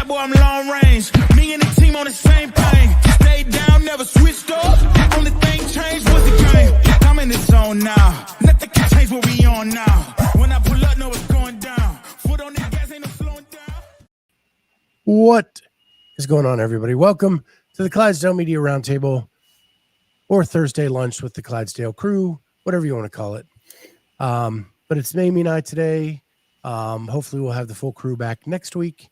that boy, I'm long range. Me and the team on the same thing. Stayed down, never switched up. Only thing changed was the game. I'm in the zone now. Nothing can change what we on now. When I pull up, know it's going down. Foot on the gas, ain't no slowing down. What is going on, everybody? Welcome to the Clydesdale Media Roundtable, or Thursday lunch with the Clydesdale crew, whatever you want to call it. But it's Mamie and I today. Hopefully we'll have the full crew back next week.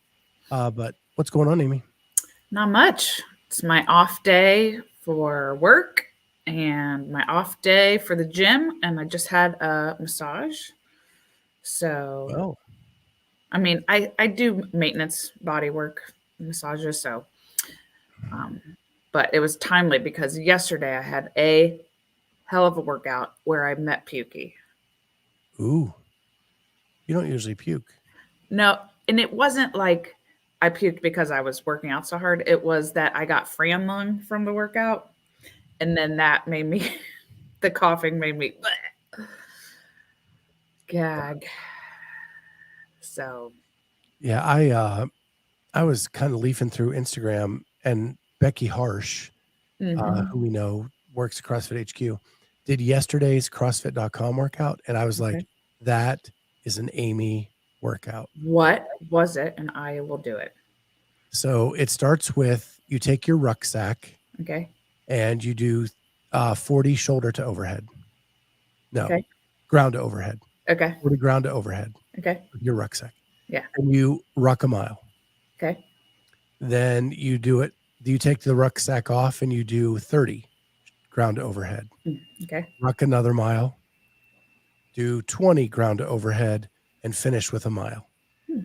But what's going on, Amy? Not much. It's my off day for work and my off day for the gym, and I just had a massage. So, I mean, I do maintenance body work massages, so but it was timely because yesterday I had a hell of a workout where I met Pukey. Ooh, you don't usually puke. No, and it wasn't like I puked because I was working out so hard. It was that I got Fran lung from the workout, and then that made me, the coughing made me gag. So, yeah, I was kind of leafing through Instagram, and Becky Harsh, who we know works at CrossFit HQ, did yesterday's CrossFit.com workout, and I was like, that is an Amy workout. What was it? And I will do it. So it starts with, you take your rucksack, Okay. and you do 40 shoulder to overhead. No, Okay. ground to overhead. Okay. 40 ground to overhead. Okay. With your rucksack. Yeah. And you ruck a mile. Okay. Then you do it. You take the rucksack off and you do 30 ground to overhead. Okay. Ruck another mile. Do 20 ground to overhead and finish with a mile.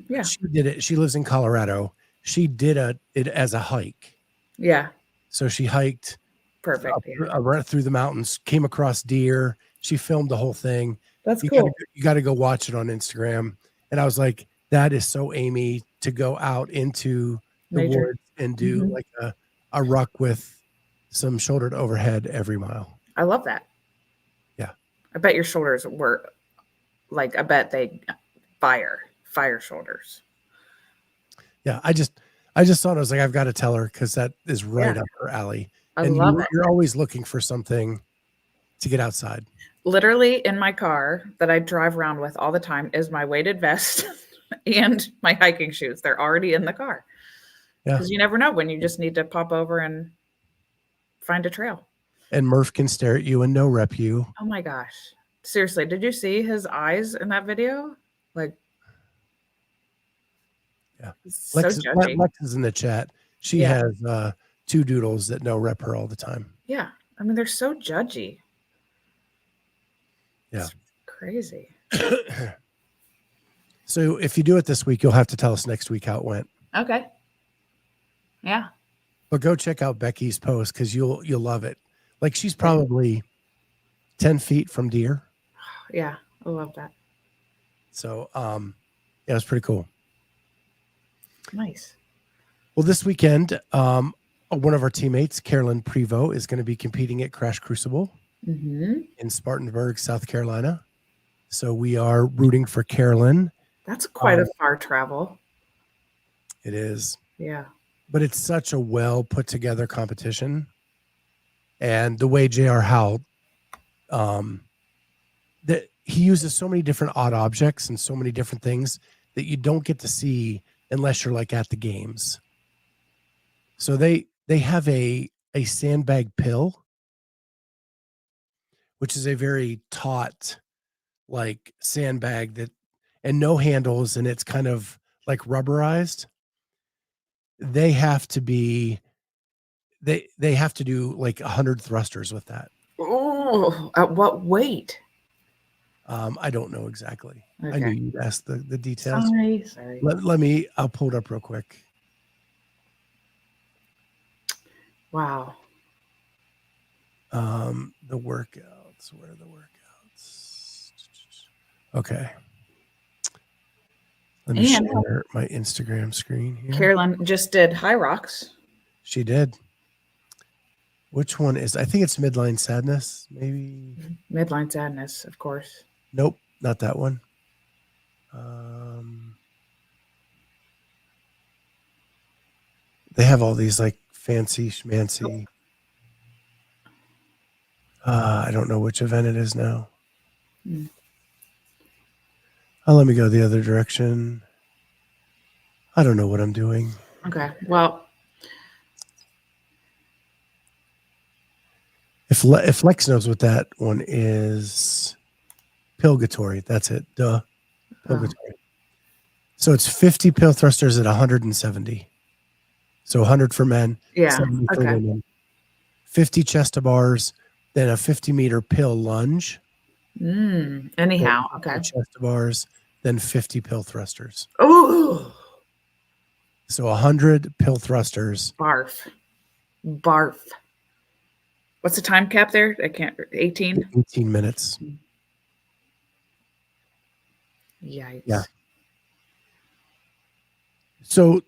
Yeah. She did it. She lives in Colorado. She did it as a hike. Yeah. So she hiked Perfect. through the mountains, came across deer. She filmed the whole thing. That's cool. You got to go watch it on Instagram. And I was like, that is so Amy to go out into the woods and do like a ruck with some shoulder to overhead every mile. I love that. Yeah. I bet your shoulders were like, I bet they fire shoulders. Yeah. I just thought, I was like, I've got to tell her, because that is right up her alley. I love it. You're always looking for something to get outside. Literally in my car that I drive around with all the time is my weighted vest and my hiking shoes. They're already in the car. Yeah. Because you never know when you just need to pop over and find a trail. And Murph can stare at you and no rep you. Oh my gosh. Seriously, did you see his eyes in that video? Like, yeah. So judgy. Lex is in the chat. She has 2 doodles that no rep her all the time. Yeah. I mean, they're so judgy. Yeah. It's crazy. So if you do it this week, you'll have to tell us next week how it went. Okay. Yeah. But go check out Becky's post, because you'll love it. Like, she's probably 10 feet from deer. Yeah. I love that. So yeah, it was pretty cool. Nice. Well, this weekend, one of our teammates, Carolyn Prevost, is going to be competing at Crash Crucible in Spartanburg, South Carolina. So we are rooting for Carolyn. That's quite a far travel. It is. Yeah. But it's such a well put together competition. And the way J.R. Howell, that he uses so many different odd objects and so many different things that you don't get to see unless you're like at the games. So they have a sandbag pill, which is a very taut like sandbag that, and no handles, and it's kind of like rubberized. They have to be, they have to do like 100 thrusters with that. Oh, at what weight? I don't know exactly. Okay. I knew you'd ask the details. Sorry. I'll pull it up real quick. Wow. The workouts. Where are the workouts? Okay. Let me share my Instagram screen here. Carolyn just did High Rocks. She did. Which one is? I think it's Midline Sadness, maybe. Midline Sadness, of course. Nope, not that one. They have all these like fancy schmancy. I don't know which event it is now. Let me go the other direction. I don't know what I'm doing. Okay. Well, if Lex knows what that one is, Pilgatory. That's it. Duh. Pilgatory. So it's 50 pill thrusters at 170. So 100 for men, yeah. 70 for Okay. women. 50 chest to bars, then a 50-meter pill lunge. Anyhow, okay. Chest to bars, then 50 pill thrusters. Oh, so 100 pill thrusters. Barf. What's the time cap there? I can't. 18. 18 minutes. Yikes. Yeah. So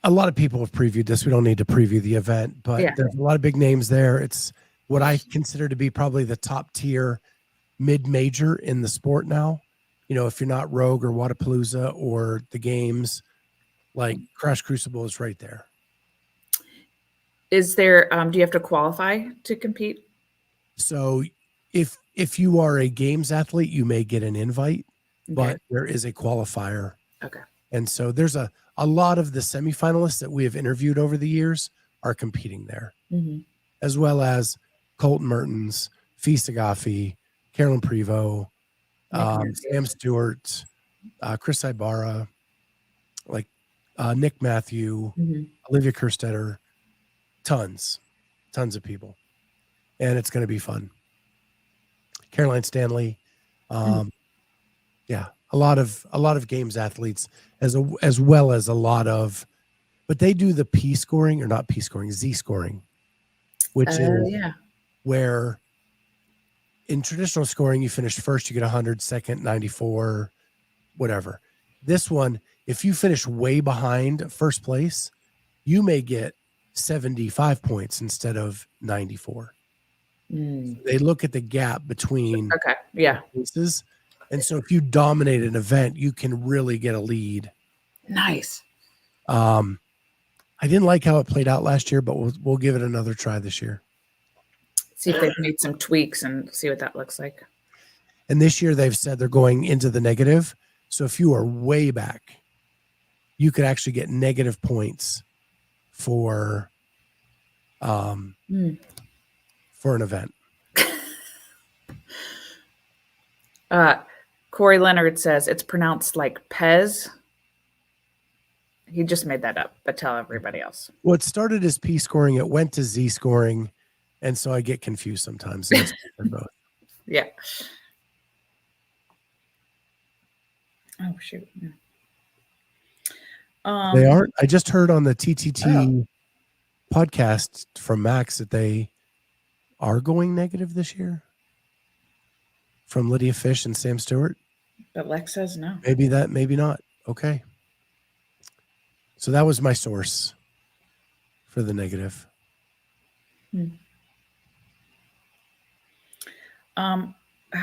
a lot of people have previewed this. We don't need to preview the event, but there's a lot of big names there. It's what I consider to be probably the top tier mid-major in the sport now. If you're not Rogue or Wadapalooza or the games, like Crash Crucible is right there. Is there, do you have to qualify to compete? So if you are a games athlete, you may get an invite, but there is a qualifier. Okay. And so there's a lot of the semifinalists that we have interviewed over the years are competing there, as well as Colton Mertens, Fee Sagafi, Carolyn Prevost, Sam Stewart, Chris Ibarra, like Nick Matthew, Olivia Kerstetter, tons of people. And it's going to be fun. Caroline Stanley. Yeah, a lot of games athletes as well as a lot of, but they do the Z scoring, which is where in traditional scoring, you finish first, you get 100, second, 94, whatever. This one, if you finish way behind first place, you may get 75 points instead of 94. They look at the gap between places. And so if you dominate an event, you can really get a lead. Nice. I didn't like how it played out last year, but we'll give it another try this year. See if they've made some tweaks and see what that looks like. And this year they've said they're going into the negative. So if you are way back, you could actually get negative points for an event. Corey Leonard says it's pronounced like Pez. He just made that up, but tell everybody else. Well, it started as P scoring. It went to Z scoring. And so I get confused sometimes. Both. Yeah. Oh, shoot. They aren't. I just heard on the TTT podcast from Max that they are going negative this year. From Lydia Fish and Sam Stewart. But Lex says no. Maybe not. Okay. So that was my source for the negative. How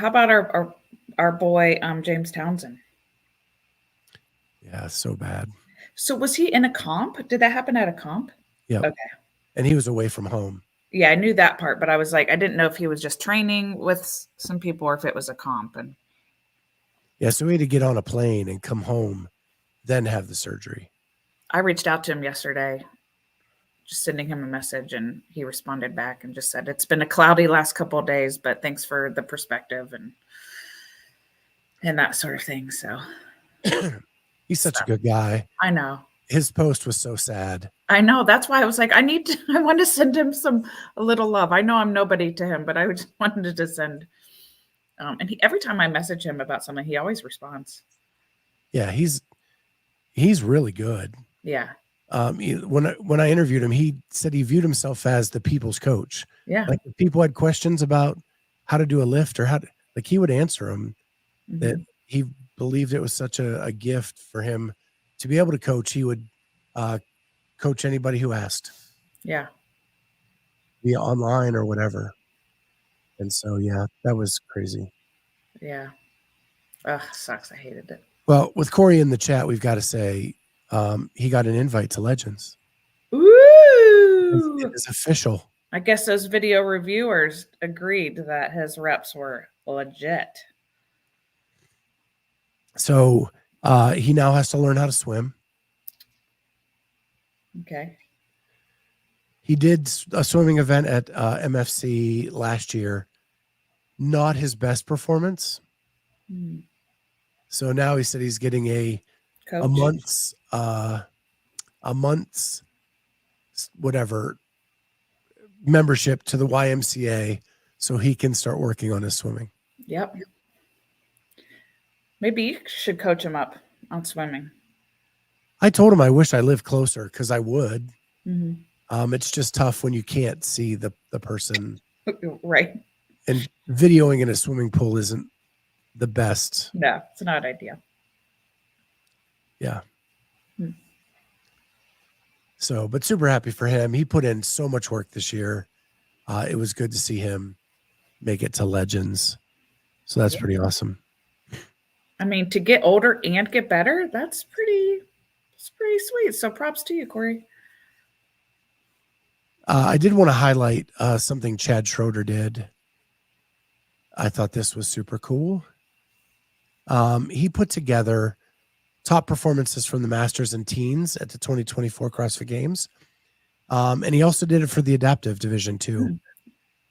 about our boy James Townsend? Yeah, so bad. So was he in a comp? Did that happen at a comp? Yeah. Okay. And he was away from home. Yeah, I knew that part, but I was like, I didn't know if he was just training with some people or if it was a comp. And yeah, so he had to get on a plane and come home, then have the surgery. I reached out to him yesterday, just sending him a message, and he responded back and just said, it's been a cloudy last couple of days, but thanks for the perspective and that sort of thing. So he's such a good guy. I know. His post was so sad. I know. That's why I was like, I want to send him a little love. I know I'm nobody to him, but I just wanted to send. And every time I message him about something, he always responds. Yeah, he's really good. Yeah. When I interviewed him, he said he viewed himself as the people's coach. Yeah. Like if people had questions about how to do a lift or he would answer them. That he believed it was such a gift for him to be able to coach. He would coach anybody who asked. Yeah. Via online or whatever. And so, yeah, that was crazy. Yeah. Ugh, sucks. I hated it. Well, with Corey in the chat, we've got to say he got an invite to Legends. Ooh! Woo! It is official. I guess those video reviewers agreed that his reps were legit. So he now has to learn how to swim. Okay. He did a swimming event at MFC last year. Not his best performance. So now he said he's getting a month's whatever membership to the YMCA so he can start working on his swimming. Yep. Maybe you should coach him up on swimming. I told him I wish I lived closer because I would. Mm-hmm. It's just tough when you can't see the person. Right. And videoing in a swimming pool isn't the best. No, it's not ideal. Yeah. So, but super happy for him. He put in so much work this year. It was good to see him make it to Legends. So that's pretty awesome. I mean, to get older and get better, that's pretty sweet. So props to you, Corey. I did want to highlight something Chad Schroeder did. I thought this was super cool. He put together top performances from the Masters and Teens at the 2024 CrossFit Games. And he also did it for the Adaptive Division too.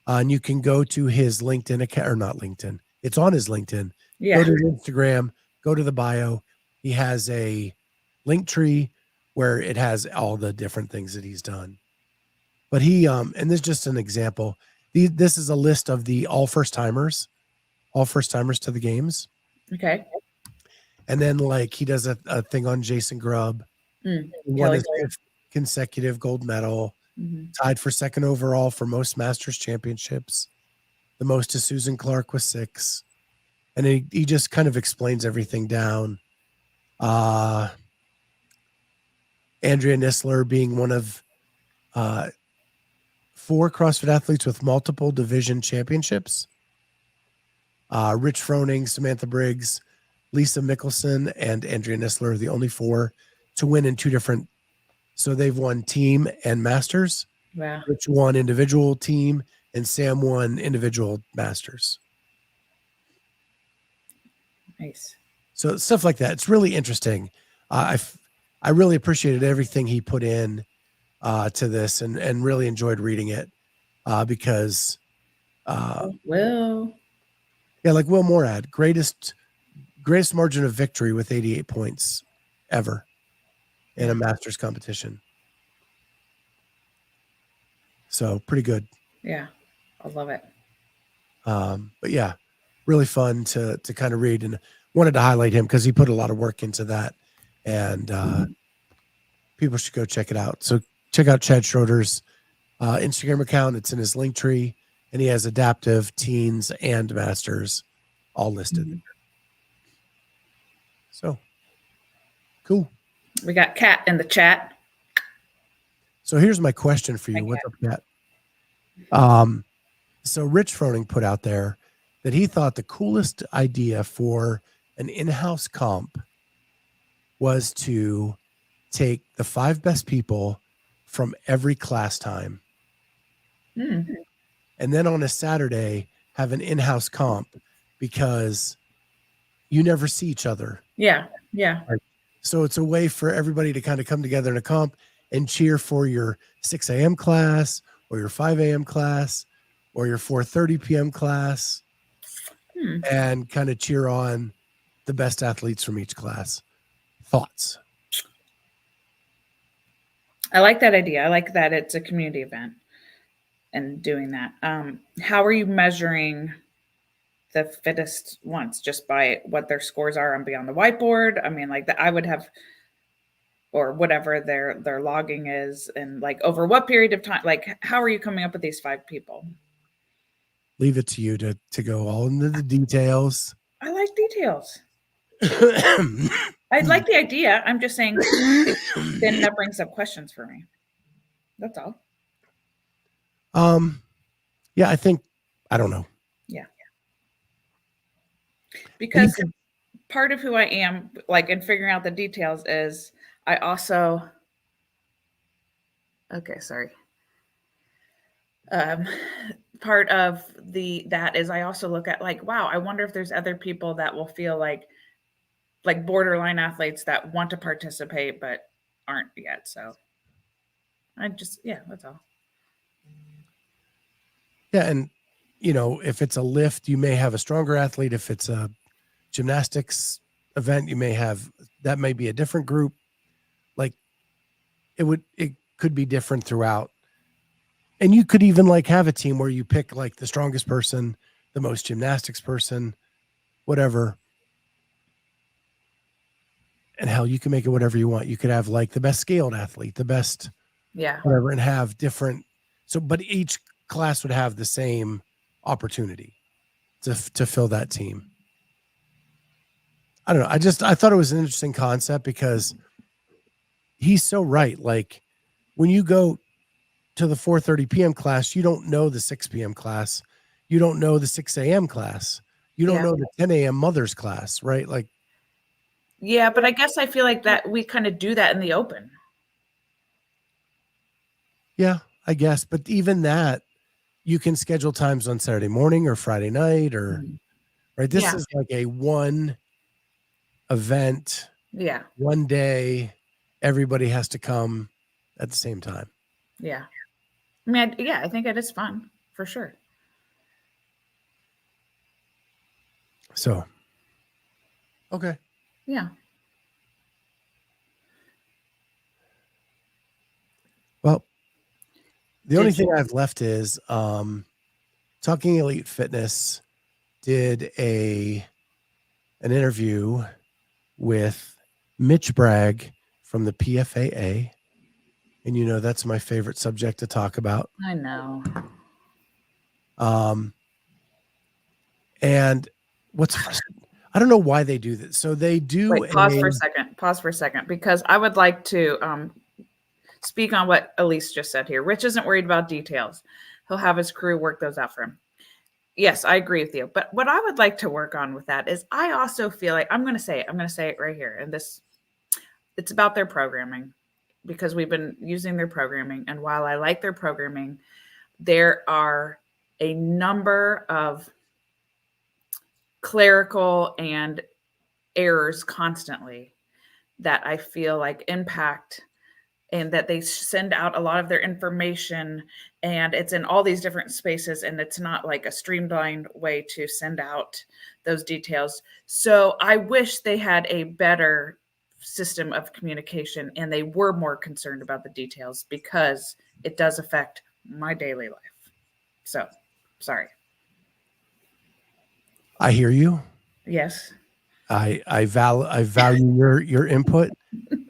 And you can go to his LinkedIn account, or not LinkedIn. It's on his LinkedIn. Yeah. Go to his Instagram, go to the bio. He has a link tree where it has all the different things that he's done. But he, and this is just an example. This is a list of the all first timers to the games. Okay. And then like he does a thing on Jason Grubb. Won his fifth consecutive gold medal. Tied for second overall for most Masters championships. The most to Susan Clark with 6. And he just kind of explains everything down. Andrea Nisler being one of 4 CrossFit athletes with multiple division championships. Rich Froning, Samantha Briggs, Lisa Mickelson, and Andrea Nisler are the only 4 to win in 2 different. So they've won team and Masters. Wow. Rich won individual team, and Sam won individual Masters. Nice. So stuff like that. It's really interesting. I really appreciated everything he put in to this, and really enjoyed reading it because Will. Yeah, like Will Morad, greatest margin of victory with 88 points ever in a Masters competition. So pretty good. Yeah, I love it. But yeah, really fun to kind of read, and wanted to highlight him because he put a lot of work into that, and people should go check it out. So check out Chad Schroeder's Instagram account. It's in his link tree, and he has Adaptive, Teens, and Masters all listed. So cool. We got Kat in the chat. So here's my question for you. Hi, What's up, Kat? So Rich Froning put out there that he thought the coolest idea for an in-house comp was to take the 5 best people from every class time. And then on a Saturday, have an in-house comp because you never see each other. Yeah. Yeah. So it's a way for everybody to kind of come together in a comp and cheer for your 6 a.m. class or your 5 a.m. class or your 4:30 p.m. class and kind of cheer on the best athletes from each class. Thoughts? I like that idea. I like that it's a community event and doing that. How are you measuring the fittest ones? Just by what their scores are on Beyond the Whiteboard? I mean, like I would have, or whatever their logging is, and like over what period of time? Like, how are you coming up with these 5 people? Leave it to you to go all into the details. I like details. I like the idea. I'm just saying then that brings up questions for me. That's all. Yeah, I don't know. Yeah. Because part of who I am, like in figuring out the details, is I also, okay, sorry. part of that is I also look at like, wow, I wonder if there's other people that will feel like borderline athletes that want to participate but aren't yet. So that's all. Yeah. And, if it's a lift, you may have a stronger athlete. If it's a gymnastics event, that may be a different group. Like it could be different throughout. And you could even have a team where you pick the strongest person, the most gymnastics person, whatever. And hell, you can make it whatever you want. You could have the best scaled athlete, the best, whatever, and have different. So, but each class would have the same opportunity to fill that team. I don't know. I thought it was an interesting concept because he's so right. When you go to the 4:30 p.m. class, you don't know the 6 p.m. class. You don't know the 6 a.m. class. You don't know the 10 a.m. mother's class, right? Yeah, but I guess I feel like that we kind of do that in the open. Yeah, I guess. But even that, you can schedule times on Saturday morning or Friday night right? This is a one event. Yeah. One day, everybody has to come at the same time. Yeah. I mean, I think it is fun for sure. So, okay. Yeah. Well, the only thing I've left is Talking Elite Fitness did an interview with Mitch Bragg from the PFAA. And that's my favorite subject to talk about. I know. And I don't know why they do this. So they do. Wait, pause for a second, because I would like to speak on what Elise just said here. Rich isn't worried about details. He'll have his crew work those out for him. Yes, I agree with you. But what I would like to work on with that is I also feel like I'm going to say it right here. And it's about their programming, because we've been using their programming. And while I like their programming, there are a number of clerical and errors constantly that I feel like impact, and that they send out a lot of their information and it's in all these different spaces, and it's not like a streamlined way to send out those details. So I wish they had a better system of communication and they were more concerned about the details, because it does affect my daily life. So, sorry. I hear you. Yes. I value your input,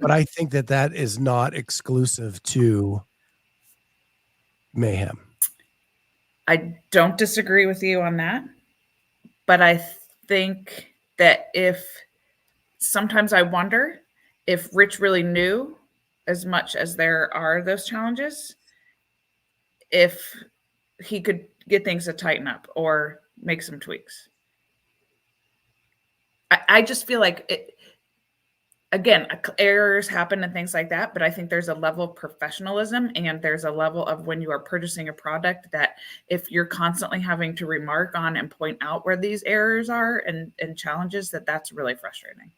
but I think that is not exclusive to Mayhem. I don't disagree with you on that, but I think that sometimes I wonder if Rich really knew as much as there are those challenges, if he could get things to tighten up or make some tweaks. I just feel like again, errors happen and things like that, but I think there's a level of professionalism and there's a level of when you are purchasing a product that if you're constantly having to remark on and point out where these errors are and challenges, that's really frustrating.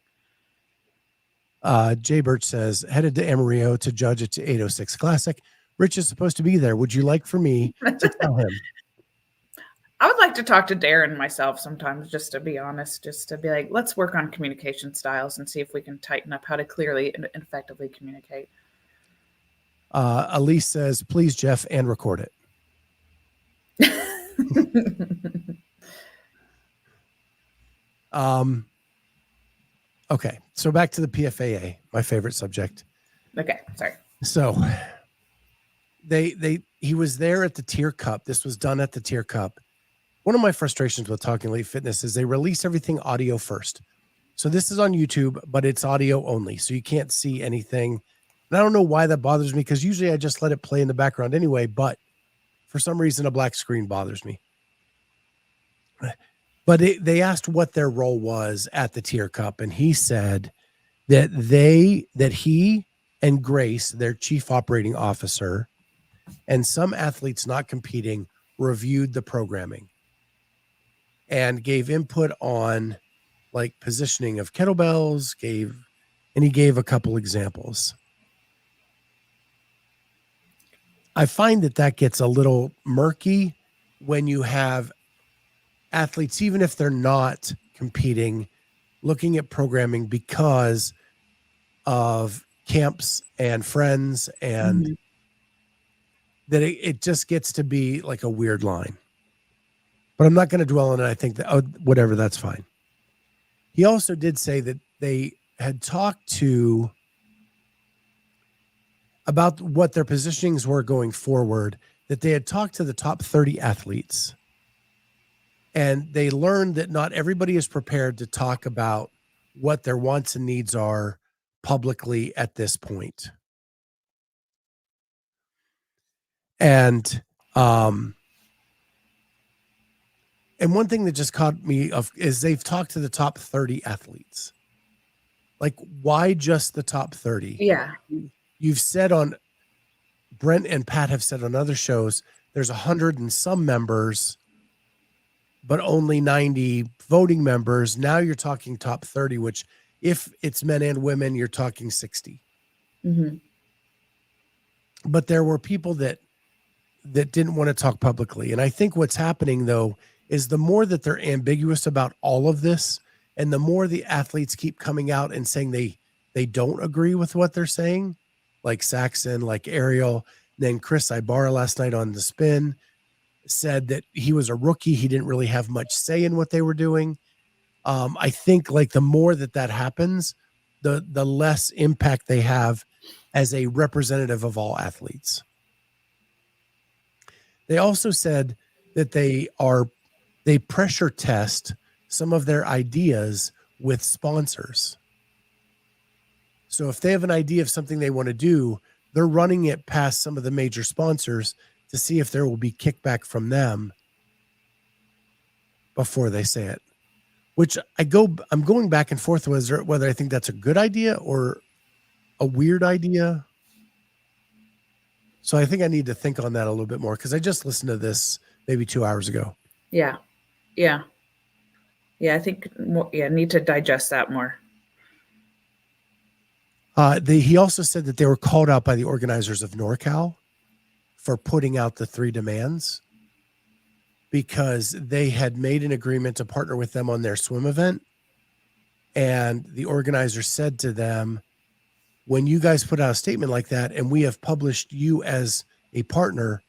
Jay Birch says, headed to Amarillo to judge at 806 Classic. Rich is supposed to be there. Would you like for me to tell him? I would like to talk to Darren myself sometimes, just to be honest, just to be like, let's work on communication styles and see if we can tighten up how to clearly and effectively communicate. Elise says, please, Jeff, and record it. Okay. So back to the PFAA, my favorite subject. Okay. Sorry. So he was there at the Tier Cup. This was done at the Tier Cup. One of my frustrations with Talking Elite Fitness is they release everything audio first. So this is on YouTube, but it's audio only. So you can't see anything. And I don't know why that bothers me, because usually I just let it play in the background anyway. But for some reason, a black screen bothers me. But they asked what their role was at the Tier Cup. And he said that he and Grace, their chief operating officer, and some athletes not competing reviewed the programming and gave input on like positioning of kettlebells, he gave a couple examples. I find that gets a little murky when you have athletes, even if they're not competing, looking at programming because of camps and friends, and that it just gets to be like a weird line. But I'm not going to dwell on it. I think that, whatever, that's fine. He also did say that they had talked about what their positionings were going forward, that they had talked to the top 30 athletes, and they learned that not everybody is prepared to talk about what their wants and needs are publicly at this point. And one thing that just caught me off is they've talked to the top 30 athletes. Like, why just the top 30? Yeah. You've said on, Brent and Pat have said on other shows, there's 100 and some members, but only 90 voting members. Now you're talking top 30, which if it's men and women, you're talking 60. But there were people that didn't want to talk publicly. And I think what's happening, though, is the more that they're ambiguous about all of this, and the more the athletes keep coming out and saying they don't agree with what they're saying, like Saxon, like Ariel, then Chris Ibarra last night on the spin said that he was a rookie. He didn't really have much say in what they were doing. I think like the more that happens, the less impact they have as a representative of all athletes. They also said that they pressure test some of their ideas with sponsors. So if they have an idea of something they want to do, they're running it past some of the major sponsors to see if there will be kickback from them before they say it. Which I'm going back and forth whether I think that's a good idea or a weird idea. So I think I need to think on that a little bit more, because I just listened to this maybe 2 hours ago. Yeah. I think need to digest that more. He also said that they were called out by the organizers of NorCal for putting out the 3 demands, because they had made an agreement to partner with them on their swim event. And the organizer said to them, when you guys put out a statement like that and we have published you as a partner,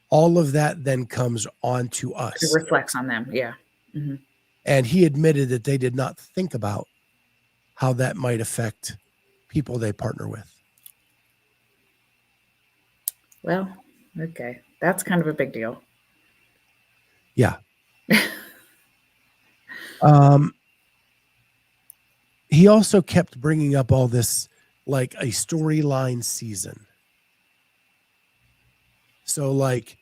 all of that then comes on to us. It reflects on them. Yeah. Mm-hmm. And he admitted that they did not think about how that might affect people they partner with. Well, okay. That's kind of a big deal. Yeah. He also kept bringing up all this, like a storyline season. So like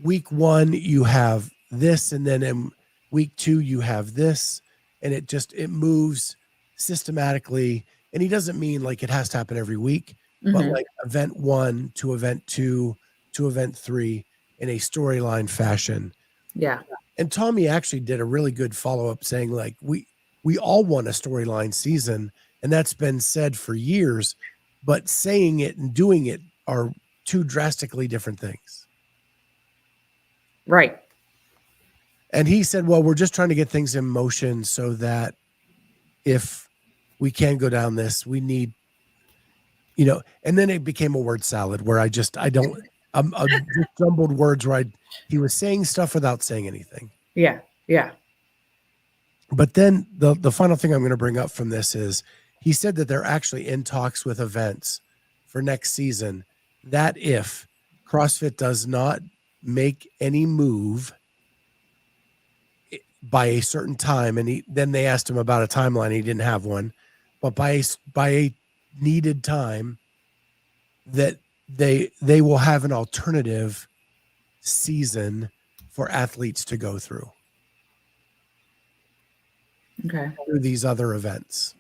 week 1, you have this, and then in week 2, you have this, and it moves systematically. And he doesn't mean like it has to happen every week, but like event 1 to event 2 to event 3 in a storyline fashion. Yeah. And Tommy actually did a really good follow-up saying like, we all want a storyline season, and that's been said for years, but saying it and doing it are 2 drastically different things. Right. And he said, well, we're just trying to get things in motion so that if we can go down this, we need, and then it became a word salad where I'm just jumbled words where he was saying stuff without saying anything. Yeah. Yeah. But then the final thing I'm going to bring up from this is he said that they're actually in talks with events for next season, that if CrossFit does not make any move by a certain time, and then they asked him about a timeline, he didn't have one, but by a needed time, that they will have an alternative season for athletes to go through. Okay. Through these other events.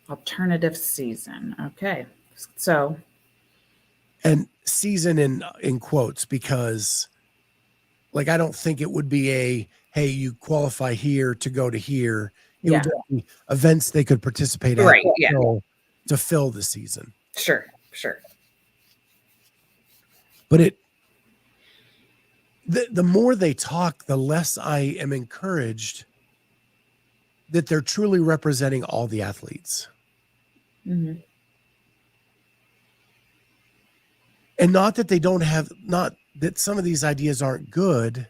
Alternative season. Okay. So And season in quotes, because like, I don't think it would be hey, you qualify here to go to here. It would just be events they could participate at to fill the season. Sure. But the more they talk, the less I am encouraged that they're truly representing all the athletes. Mm-hmm. And not that they don't have, not that some of these ideas aren't good,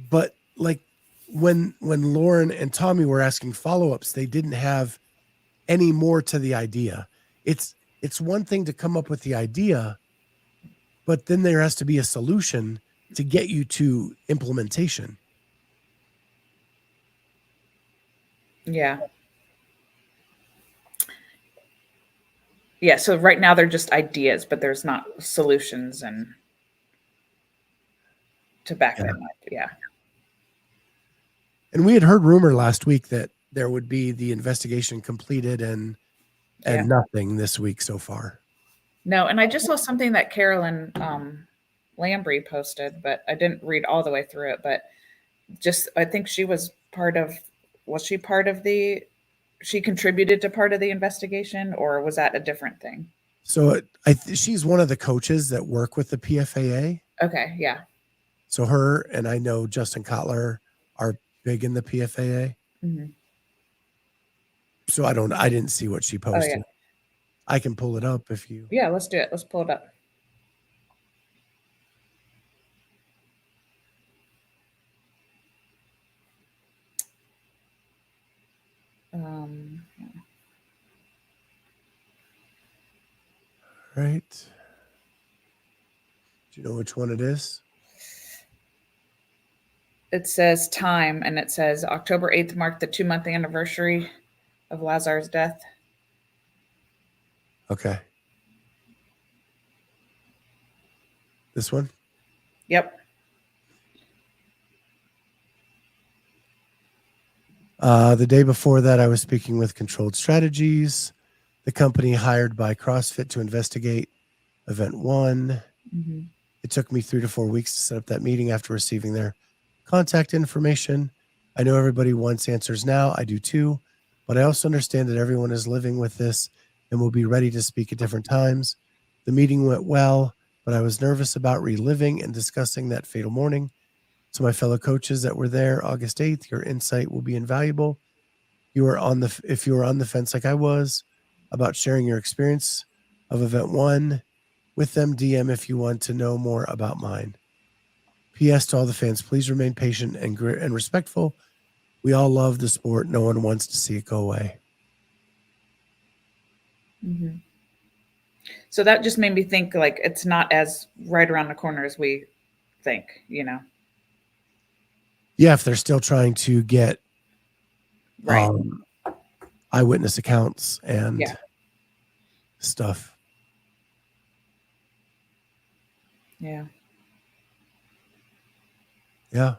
but like when Lauren and Tommy were asking follow-ups, they didn't have any more to the idea. It's one thing to come up with the idea, but then there has to be a solution to get you to implementation. Yeah. Yeah. So right now they're just ideas, but there's not solutions and to back them up. Yeah. And we had heard rumor last week that there would be the investigation completed and nothing this week so far. No, and I just saw something that Carolyn Lambry posted, but I didn't read all the way through it. But just, I think she was she contributed to part of the investigation, or was that a different thing? So she's one of the coaches that work with the PFAA. Okay, yeah. So her and I know Justin Kotler are big in the PFAA. Mm-hmm. So I didn't see what she posted. Oh, yeah. I can pull it up if you. Yeah, let's do it. Let's pull it up. Right. Do you know which one it is? It says time, and it says October 8th marked the 2-month anniversary of Lazar's death. Okay. This one? Yep. The day before that, I was speaking with Controlled Strategies, the company hired by CrossFit to investigate Event 1. Mm-hmm. It took me 3 to 4 weeks to set up that meeting after receiving their contact information. I know everybody wants answers now. I do too. But I also understand that everyone is living with this and will be ready to speak at different times. The meeting went well, but I was nervous about reliving and discussing that fatal morning. To my fellow coaches that were there August 8th, your insight will be invaluable. If you were on the fence like I was about sharing your experience of Event 1 with them, DM if you want to know more about mine. P.S. to all the fans, please remain patient and respectful. We all love the sport. No one wants to see it go away. Mm-hmm. So that just made me think like it's not as right around the corner as we think, you know? Yeah, if they're still trying to get eyewitness accounts and stuff. Yeah. Yeah.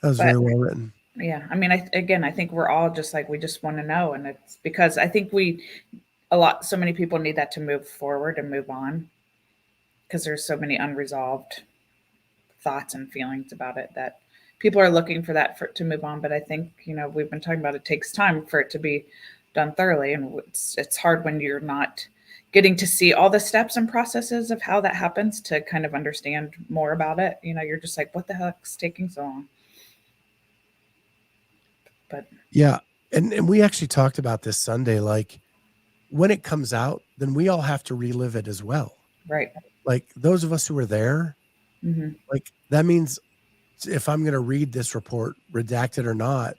That was very well written. Yeah. I mean, I think we're all just like, we just want to know. And it's because I think so many people need that to move forward and move on, because there's so many unresolved thoughts and feelings about it that people are looking for that to move on. But I think, we've been talking about, it takes time for it to be done thoroughly. And it's hard when you're not getting to see all the steps and processes of how that happens to kind of understand more about it. You're just like, what the heck's taking so long? But yeah. And we actually talked about this Sunday, like when it comes out, then we all have to relive it as well. Right. Like those of us who were there, mm-hmm. like that means if I'm going to read this report, redacted or not,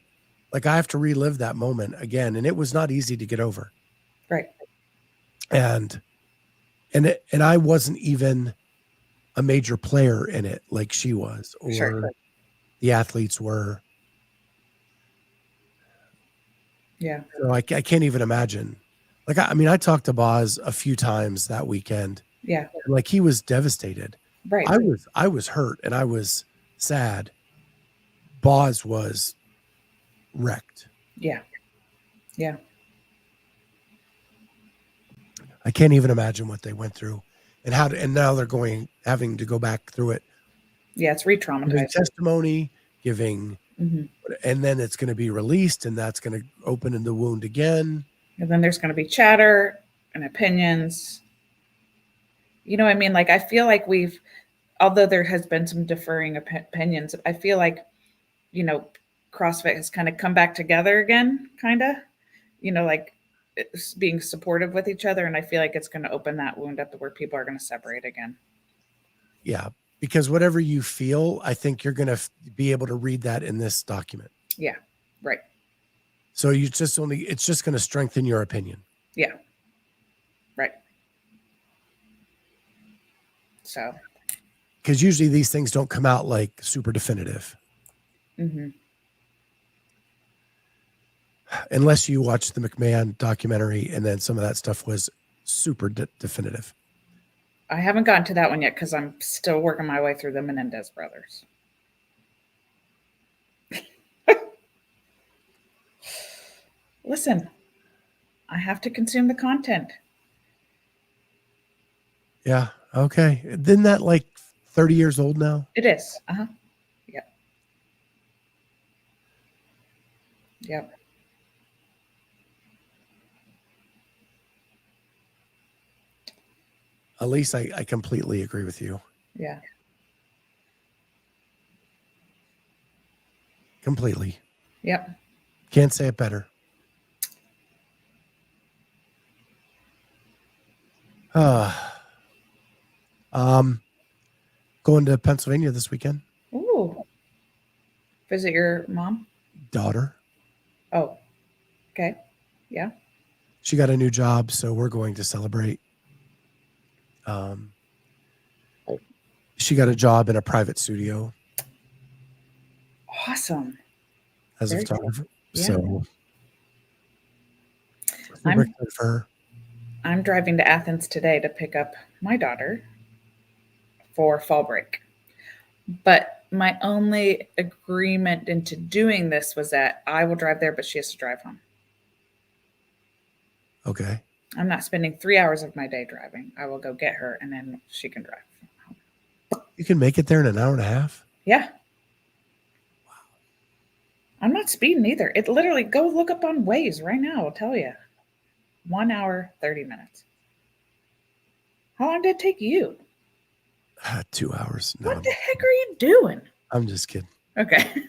like I have to relive that moment again. And it was not easy to get over. Right. And I wasn't even a major player in it like she was, or the athletes were. Yeah. So I can't even imagine. Like, I talked to Boz a few times that weekend. Yeah. Like he was devastated. Right. I was hurt and I was sad. Boz was wrecked. Yeah. Yeah. I can't even imagine what they went through and and now they're having to go back through it. Yeah, it's Giving re-traumatized. testimony, and then it's going to be released, and that's going to open in the wound again. And then there's going to be chatter and opinions. You know what I mean? Like, I feel like although there has been some differing opinions, I feel like, CrossFit has kind of come back together again, kind of, like it's being supportive with each other. And I feel like it's going to open that wound up to where people are going to separate again. Yeah, because whatever you feel, I think you're going to be able to read that in this document. Yeah, right. So it's just going to strengthen your opinion. Yeah, right. So. Because usually these things don't come out like super definitive. Unless you watch the McMahon documentary and then some of that stuff was super definitive. I haven't gotten to that one yet because I'm still working my way through the Menendez brothers. Listen, I have to consume the content. Yeah. Okay. Isn't that like 30 years old now? It is. Yep. Yep. Elise, I completely agree with you. Yeah. Completely. Yep. Can't say it better. Going to Pennsylvania this weekend. Ooh. Visit your mom? Daughter. Oh. Okay. Yeah. She got a new job, so we're going to celebrate. She got a job in a private studio. Awesome. As a photographer. Yeah. So I'm excited for her. I'm driving to Athens today to pick up my daughter for fall break. But my only agreement into doing this was that I will drive there, but she has to drive home. Okay. I'm not spending 3 hours of my day driving. I will go get her and then she can drive home. You can make it there in an hour and a half? Yeah. Wow. I'm not speeding either. It literally, go look up on Waze right now. I'll tell you. 1 hour, 30 minutes. How long did it take you? 2 hours. No, what the heck are you doing? I'm just kidding. Okay.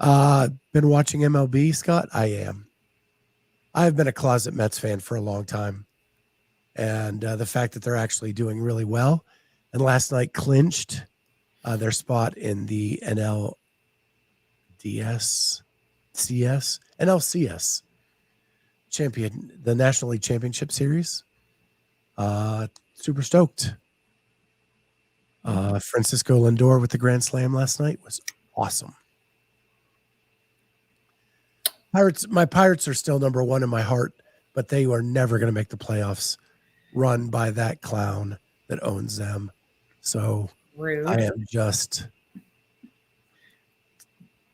Been watching MLB, Scott? I am. I've been a closet Mets fan for a long time. And the fact that they're actually doing really well. And last night clinched their spot in the NLCS champion, the National League Championship Series. Super stoked. Francisco Lindor with the grand slam last night was awesome. My Pirates are still number one in my heart, but they are never going to make the playoffs run by that clown that owns them. So rude. I am just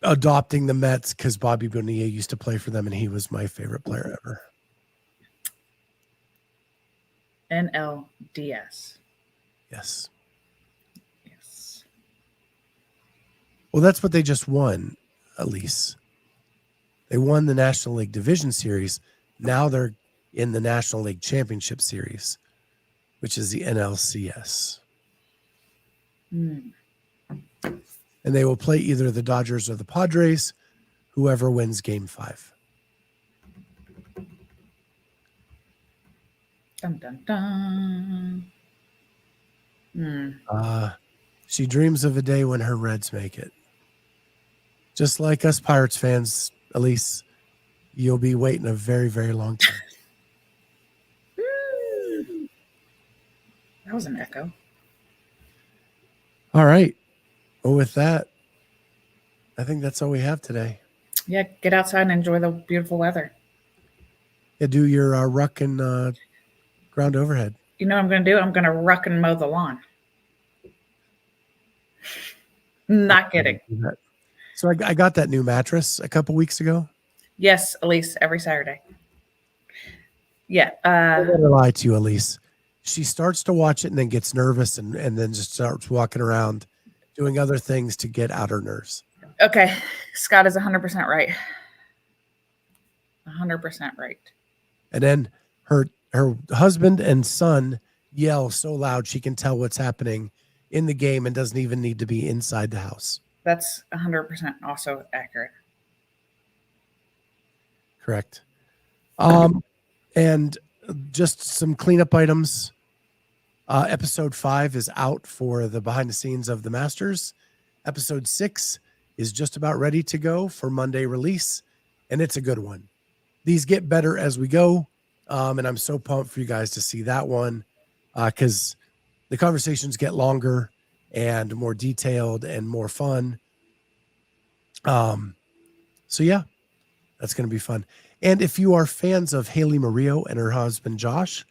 adopting the Mets because Bobby Bonilla used to play for them and he was my favorite player ever. NLDS. Yes. Yes. Well, that's what they just won, Elise. They won the National League Division Series. Now they're in the National League Championship Series, which is the NLCS. And they will play either the Dodgers or the Padres, whoever wins Game 5. Dun, dun, dun. She dreams of a day when her Reds make it. Just like us Pirates fans, Elise, you'll be waiting a very, very long time. That was an echo. All right. Well, with that, I think that's all we have today. Yeah, get outside and enjoy the beautiful weather. Yeah, do your ruck and ground overhead. You know what I'm going to do? I'm going to ruck and mow the lawn. Not kidding. So I got that new mattress a couple weeks ago. Yes, Elise, every Saturday. Yeah. I'm not gonna lie to you, Elise. She starts to watch it and then gets nervous and then just starts walking around doing other things to get out her nerves. Okay. Scott is 100% right. 100% right. And then her husband and son yell so loud she can tell what's happening in the game and doesn't even need to be inside the house. That's 100% also accurate. Correct. And just some cleanup items. Episode 5 is out for the behind the scenes of the Masters. Episode 6 is just about ready to go for Monday release, and it's a good one. These get better as we go, and I'm so pumped for you guys to see that one because the conversations get longer and more detailed and more fun. So yeah, that's going to be fun. And if you are fans of Haley Murillo and her husband Josh,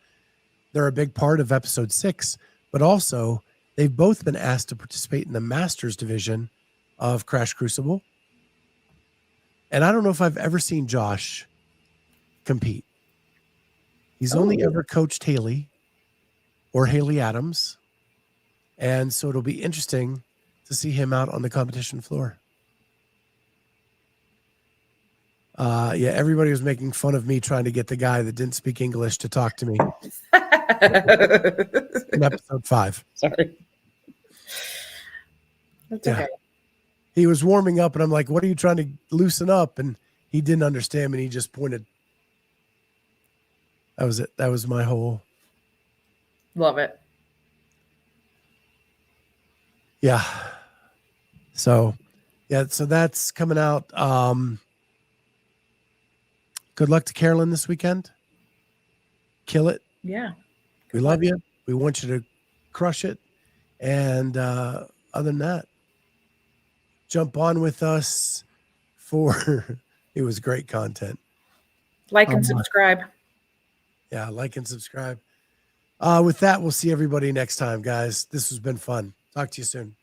they're a big part of episode 6, but also they've both been asked to participate in the Masters division of Crash Crucible. And I don't know if I've ever seen Josh compete. He's only ever coached Haley or Haley Adams. And so it'll be interesting to see him out on the competition floor. Yeah, everybody was making fun of me trying to get the guy that didn't speak English to talk to me in episode 5. Sorry. That's okay. He was warming up and I'm like, what are you trying to loosen up? And he didn't understand me. And he just pointed. That was it. That was my whole. Love it. Yeah. So that's coming out. Good luck to Carolyn this weekend. Kill it. Yeah. We love you. We want you to crush it. And other than that, jump on with us for it was great content. Like and subscribe. Yeah, like and subscribe. With that, we'll see everybody next time, guys. This has been fun. Talk to you soon.